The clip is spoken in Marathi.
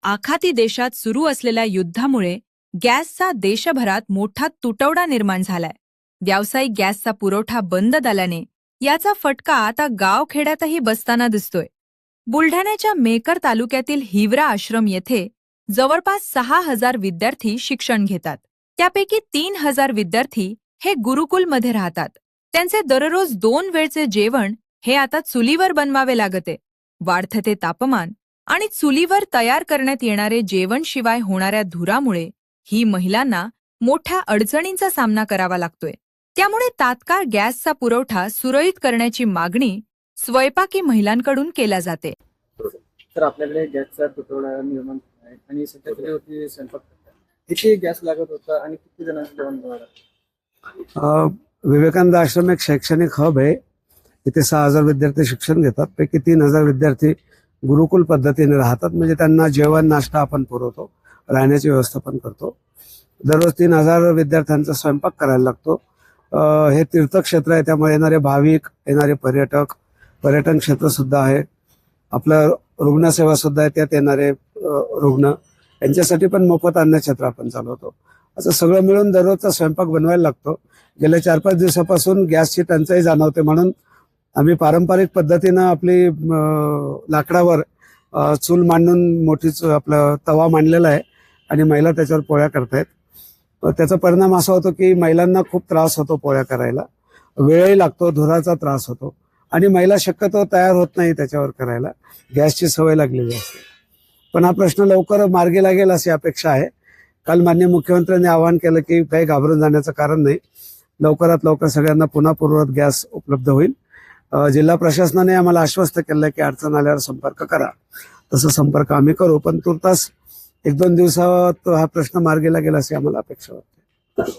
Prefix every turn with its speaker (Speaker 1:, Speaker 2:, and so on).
Speaker 1: आखाती देशात सुरू असलेल्या युद्धामुळे गॅसचा देशभरात मोठा तुटवडा निर्माण झालाय. व्यावसायिक गॅसचा पुरवठा बंद झाल्याने याचा फटका आता गावखेड्यातही बसताना दिसतोय. बुलढाण्याच्या मेकर तालुक्यातील हिवरा आश्रम येथे जवळपास 6,000 विद्यार्थी शिक्षण घेतात. त्यापैकी 3,000 विद्यार्थी हे गुरुकुलमध्ये राहतात. त्यांचे दररोज 2 वेळचे जेवण हे आता चुलीवर बनवावे लागते. वाढते ते तापमान आणि चुलीवर तयार करण्यात येणारे जेवण शिवाय होणाऱ्या धुरामुळे ही महिलांना मोठ्या अडचणींचा सामना करावा लागतोय. त्यामुळे तात्काळ गॅसचा पुरवठा सुरळीत करण्याची मागणी स्वयंपाकी महिलांकडून केला जाते.
Speaker 2: तर आपल्याकडे गॅसचा तुटवडा निर्माण आहे आणि सध्या चुलीवरती स्वयंपाक करतात. किती गॅस लागत होता आणि किती जणांचं जेवण बनवलं?
Speaker 3: विवेकानंद आश्रम एक शैक्षणिक हब आहे. इथे 6,000 विद्यार्थी शिक्षण घेतात. पैकी 3,000 विद्यार्थी गुरुकुल पद्धतीने राहतात. म्हणजे त्यांना जेवण नाश्ता आपण पुरवतो, राहण्याची व्यवस्था पण करतो. दररोज 3,000 विद्यार्थ्यांचा स्वयंपाक करायला लागतो. हे तीर्थक्षेत्र आहे, त्यामुळे येणारे भाविक, येणारे पर्यटक, पर्यटन क्षेत्र सुद्धा आहे. आपलं रुग्णसेवा सुद्धा आहे, त्यात येणारे रुग्ण यांच्यासाठी पण मोफत अन्नछत्र आपण चालवतो. असं सगळं मिळून दररोजचा स्वयंपाक बनवायला लागतो. गेल्या 4-5 दिवसापासून गॅसची टंचाई जाणवते, म्हणून आम्ही पारंपरिक पद्धतीनं आपली लाकडावर चूल मांडून मोठीच आपला तवा मांडलेला आहे आणि महिला त्याच्यावर पोळ्या करतायत. त्याचा परिणाम असा होतो की महिलांना खूप त्रास होतो पोळ्या करायला, वेळही लागतो, धुराचा त्रास होतो आणि महिला शक्यतो तयार होत नाही त्याच्यावर करायला. गॅसची सवय लागलेली असते. पण हा प्रश्न लवकर मार्गी लागेल अशी अपेक्षा आहे. काल माननीय मुख्यमंत्र्यांनी आवाहन केलं की काही घाबरून जाण्याचं कारण नाही, लवकरात लवकर सगळ्यांना पुन्हा पूर्ववत गॅस उपलब्ध होईल. जिल्हा प्रशासनाने आम्हाला आश्वस्त केलं की अडचण आल्यावर संपर्क करा. तसं संपर्क आम्ही करू, पण तुर्तास 1-2 दिवसात हा प्रश्न मार्गी लागेल अशी आम्हाला अपेक्षा वाटते.